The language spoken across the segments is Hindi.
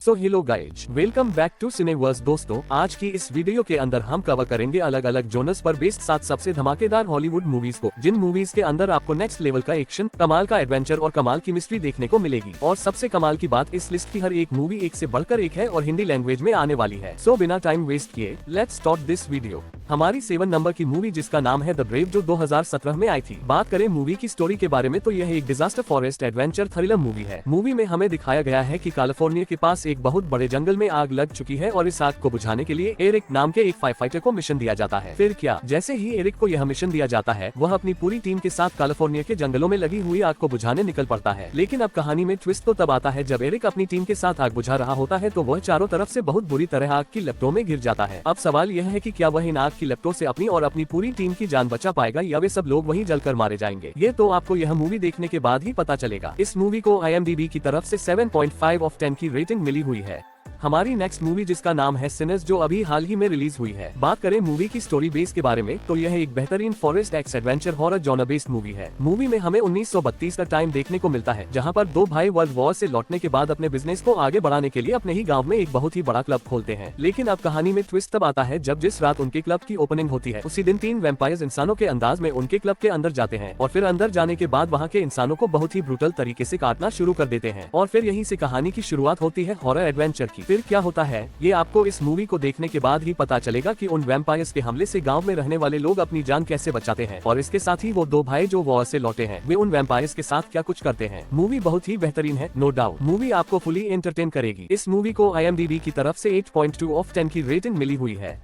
So hello guys, welcome back to Cineverse. दोस्तों, आज की इस वीडियो के अंदर हम कवर करेंगे अलग अलग जोनर्स पर बेस्ड 7 सबसे धमाकेदार हॉलीवुड मूवीज को, जिन मूवीज के अंदर आपको नेक्स्ट लेवल का एक्शन, कमाल का एडवेंचर और कमाल की मिस्ट्री देखने को मिलेगी। और सबसे कमाल की बात, इस लिस्ट की हर एक मूवी एक से बढ़कर एक है और हिंदी लैंग्वेज में आने वाली है। सो बिना टाइम वेस्ट किए लेट्स स्टार्ट दिस वीडियो। हमारी 7 नंबर की मूवी जिसका नाम है द ब्रेव, जो 2017 में आई थी। बात करें मूवी की स्टोरी के बारे में तो यह एक disaster forest adventure thriller movie है। मूवी में हमें दिखाया गया है कि कैलिफोर्निया के पास एक बहुत बड़े जंगल में आग लग चुकी है और इस आग को बुझाने के लिए एरिक नाम के एक फायर फाइटर को मिशन दिया जाता है। फिर क्या, जैसे ही एरिक को यह मिशन दिया जाता है, वह अपनी पूरी टीम के साथ कैलिफोर्निया के जंगलों में लगी हुई आग को बुझाने निकल पड़ता है। लेकिन अब कहानी में ट्विस्ट तो तब आता है जब एरिक अपनी टीम के साथ आग बुझा रहा होता है तो वह चारों तरफ से बहुत बुरी तरह आग की लपटों में गिर जाता है। अब सवाल यह है कि क्या वह इन आग की लपटों से अपनी और अपनी पूरी टीम की जान बचा पाएगा या वे सब लोग वहीं जलकर मारे जाएंगे। ये तो आपको यह मूवी देखने के बाद ही पता चलेगा। इस मूवी को IMDb की तरफ से 7.5 ऑफ 10 की रेटिंग मिली हुई है। हमारी नेक्स्ट मूवी जिसका नाम है सिनर्स, जो अभी हाल ही में रिलीज हुई है। बात करें मूवी की स्टोरी बेस के बारे में तो यह एक बेहतरीन forest x adventure horror genre based movie है। मूवी में हमें 1932 का टाइम देखने को मिलता है, जहां पर दो भाई वर्ल्ड वॉर से लौटने के बाद अपने बिजनेस को आगे बढ़ाने के लिए अपने ही गांव में एक बहुत ही बड़ा क्लब खोलते हैं। लेकिन अब कहानी में ट्विस्ट तब आता है जब जिस रात उनके क्लब की ओपनिंग होती है, उसी दिन 3 वैम्पायर्स इंसानों के अंदाज में उनके क्लब के अंदर जाते हैं और फिर अंदर जाने के बाद वहाँ के इंसानों को बहुत ही ब्रूटल तरीके से काटना शुरू कर देते हैं। और फिर यहीं से कहानी की शुरुआत होती है हॉरर एडवेंचर की। फिर क्या होता है ये आपको इस मूवी को देखने के बाद ही पता चलेगा कि उन वैम्पायर्स के हमले से गांव में रहने वाले लोग अपनी जान कैसे बचाते हैं और इसके साथ ही वो दो भाई जो वॉर से लौटे हैं वे उन वैम्पायर्स के साथ क्या कुछ करते हैं। मूवी बहुत ही बेहतरीन है, नो डाउट। मूवी आपको फुली एंटरटेन करेगी। इस मूवी को IMDb की तरफ से 8.2 ऑफ 10 की रेटिंग मिली हुई है।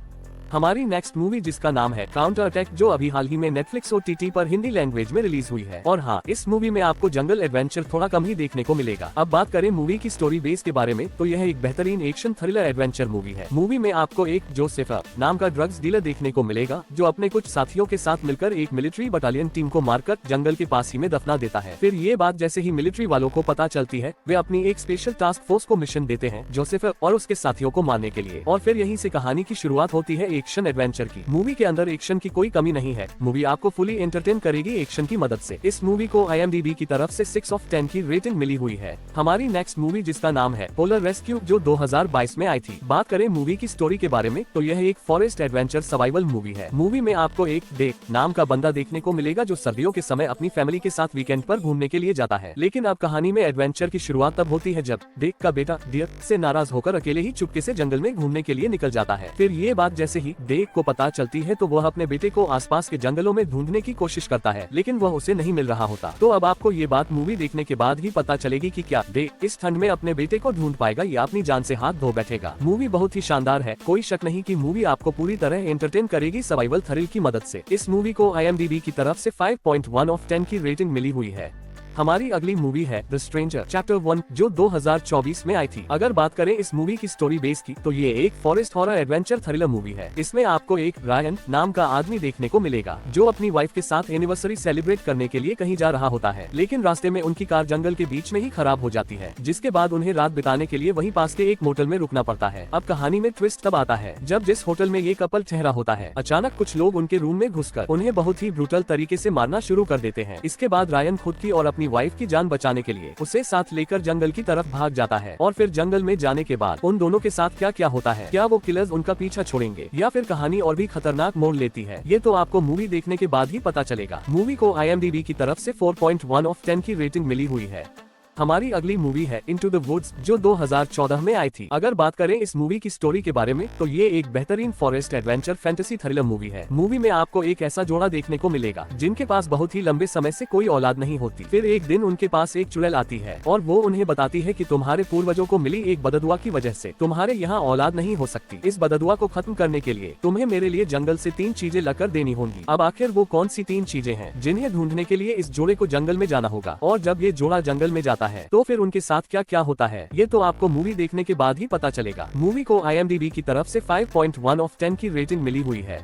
हमारी नेक्स्ट मूवी जिसका नाम है काउंटर अटैक, जो अभी हाल ही में नेटफ्लिक्स OTT पर हिंदी लैंग्वेज में रिलीज हुई है। और हाँ, इस मूवी में आपको जंगल एडवेंचर थोड़ा कम ही देखने को मिलेगा। अब बात करें मूवी की स्टोरी बेस के बारे में तो यह एक बेहतरीन एक्शन थ्रिलर एडवेंचर मूवी है। मूवी में आपको एक जोसेफ नाम का ड्रग्स डीलर देखने को मिलेगा, जो अपने कुछ साथियों के साथ मिलकर एक मिलिट्री बटालियन टीम को मारकर जंगल के पास ही में दफना देता है। फिर ये बात जैसे ही मिलिट्री वालों को पता चलती है, वे अपनी एक स्पेशल टास्क फोर्स को मिशन देते हैं जोसेफ और उसके साथियों को मारने के लिए। और फिर यहीं से कहानी की शुरुआत होती है एक्शन एडवेंचर की। मूवी के अंदर एक्शन की कोई कमी नहीं है। मूवी आपको फुली एंटरटेन करेगी एक्शन की मदद से। इस मूवी को IMDb की तरफ से 6 ऑफ 10 की रेटिंग मिली हुई है। हमारी नेक्स्ट मूवी जिसका नाम है पोलर रेस्क्यू, जो 2022 में आई थी। बात करें मूवी की स्टोरी के बारे में तो यह एक फॉरेस्ट एडवेंचर सर्वाइवल मूवी है। मूवी में आपको एक डेक नाम का बंदा देखने को मिलेगा जो सर्दियों के समय अपनी फैमिली के साथ वीकेंड पर घूमने के लिए जाता है। लेकिन अब कहानी में एडवेंचर की शुरुआत तब होती है जब डेक का बेटा डियर से नाराज होकर अकेले ही चुपके से जंगल में घूमने के लिए निकल जाता है। फिर ये बात जैसे ही डेक को पता चलती है तो वह अपने बेटे को आसपास के जंगलों में ढूंढने की कोशिश करता है, लेकिन वह उसे नहीं मिल रहा होता। तो अब आपको ये बात मूवी देखने के बाद ही पता चलेगी कि क्या डेक इस ठंड में अपने बेटे को ढूंढ पाएगा या अपनी जान से हाथ धो बैठेगा। मूवी बहुत ही शानदार है, कोई शक नहीं कि मूवी आपको पूरी तरह एंटरटेन करेगी सर्वाइवल थ्रिल की मदद से। इस मूवी को IMDb की तरफ से 5.1 ऑफ 10 की रेटिंग मिली हुई है। हमारी अगली मूवी है द स्ट्रेंजर चैप्टर 1, जो 2024 में आई थी। अगर बात करें इस मूवी की स्टोरी बेस की तो ये एक forest horror adventure thriller movie है। इसमें आपको एक रायन नाम का आदमी देखने को मिलेगा, जो अपनी वाइफ के साथ एनिवर्सरी सेलिब्रेट करने के लिए कहीं जा रहा होता है। लेकिन रास्ते में उनकी कार जंगल के बीच में ही खराब हो जाती है, जिसके बाद उन्हें रात बिताने के लिए वहीं पास के एक मोटल में रुकना पड़ता है। अब कहानी में ट्विस्ट तब आता है जब जिस होटल में ये कपल ठहरा होता है, अचानक कुछ लोग उनके रूम में घुसकर उन्हें बहुत ही ब्रूटल तरीके से मारना शुरू कर देते हैं। इसके बाद रायन खुद की और अपनी वाइफ की जान बचाने के लिए उसे साथ लेकर जंगल की तरफ भाग जाता है। और फिर जंगल में जाने के बाद उन दोनों के साथ क्या क्या होता है, क्या वो किलर्स उनका पीछा छोड़ेंगे या फिर कहानी और भी खतरनाक मोड़ लेती है, ये तो आपको मूवी देखने के बाद ही पता चलेगा। मूवी को IMDb की तरफ से 4.1 ऑफ 10 की रेटिंग मिली हुई है। हमारी अगली मूवी है इनटू द वुड्स, जो 2014 में आई थी। अगर बात करें इस मूवी की स्टोरी के बारे में तो ये एक बेहतरीन forest adventure fantasy thriller movie है। मूवी में आपको एक ऐसा जोड़ा देखने को मिलेगा जिनके पास बहुत ही लंबे समय से कोई औलाद नहीं होती। फिर एक दिन उनके पास एक चुड़ैल आती है और वो उन्हें बताती है कि तुम्हारे पूर्वजों को मिली एक बददुआ की वजह से तुम्हारे यहाँ औलाद नहीं हो सकती। इस बददुआ को खत्म करने के लिए तुम्हें मेरे लिए जंगल से 3 चीजें लाकर देनी होंगी। अब आखिर वो कौन सी 3 चीजें हैं जिन्हें ढूंढने के लिए इस जोड़े को जंगल में जाना होगा। और जब ये जोड़ा जंगल में जाता है तो फिर उनके साथ क्या क्या होता है, ये तो आपको मूवी देखने के बाद ही पता चलेगा। मूवी को IMDb की तरफ से 5.1 ऑफ 10 की रेटिंग मिली हुई है।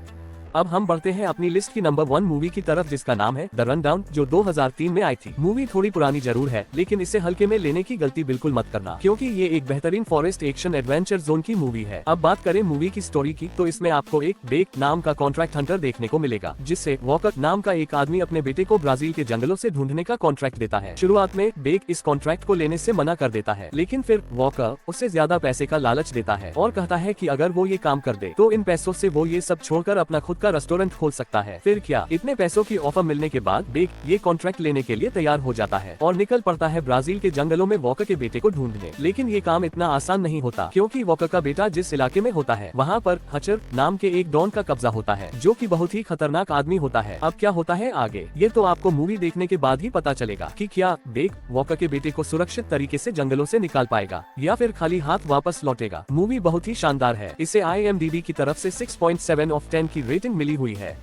अब हम बढ़ते हैं अपनी लिस्ट की नंबर 1 मूवी की तरफ, जिसका नाम है द रनडाउन, जो 2003 में आई थी। मूवी थोड़ी पुरानी जरूर है, लेकिन इसे हल्के में लेने की गलती बिल्कुल मत करना, क्योंकि ये एक बेहतरीन फॉरेस्ट एक्शन एडवेंचर जोन की मूवी है। अब बात करें मूवी की स्टोरी की, तो इसमें आपको एक बेक नाम का कॉन्ट्रैक्ट हंटर देखने को मिलेगा, जिससे वॉकर नाम का एक आदमी अपने बेटे को ब्राजील के जंगलों से ढूंढने का कॉन्ट्रैक्ट देता है। शुरुआत में बेक इस कॉन्ट्रैक्ट को लेने से मना कर देता है, लेकिन फिर वॉकर उससे ज्यादा पैसे का लालच देता है और कहता है कि अगर वो ये काम कर दे तो इन पैसों से वो ये सब छोड़कर अपना खुद का रेस्टोरेंट खोल सकता है। फिर क्या, इतने पैसों की ऑफर मिलने के बाद बेक ये कॉन्ट्रैक्ट लेने के लिए तैयार हो जाता है और निकल पड़ता है ब्राजील के जंगलों में वॉकर के बेटे को ढूंढने। लेकिन ये काम इतना आसान नहीं होता, क्योंकि वॉकर का बेटा जिस इलाके में होता है वहाँ पर हचर नाम के एक डॉन का कब्जा होता है, जो कि बहुत ही खतरनाक आदमी होता है। अब क्या होता है आगे, ये तो आपको मूवी देखने के बाद ही पता चलेगा कि क्या बेक वॉकर के बेटे को सुरक्षित तरीके से जंगलों से निकाल पाएगा या फिर खाली हाथ वापस लौटेगा। मूवी बहुत ही शानदार है। इसे IMDb की तरफ से 6.7 ऑफ 10 की रेटिंग मिली हुई है।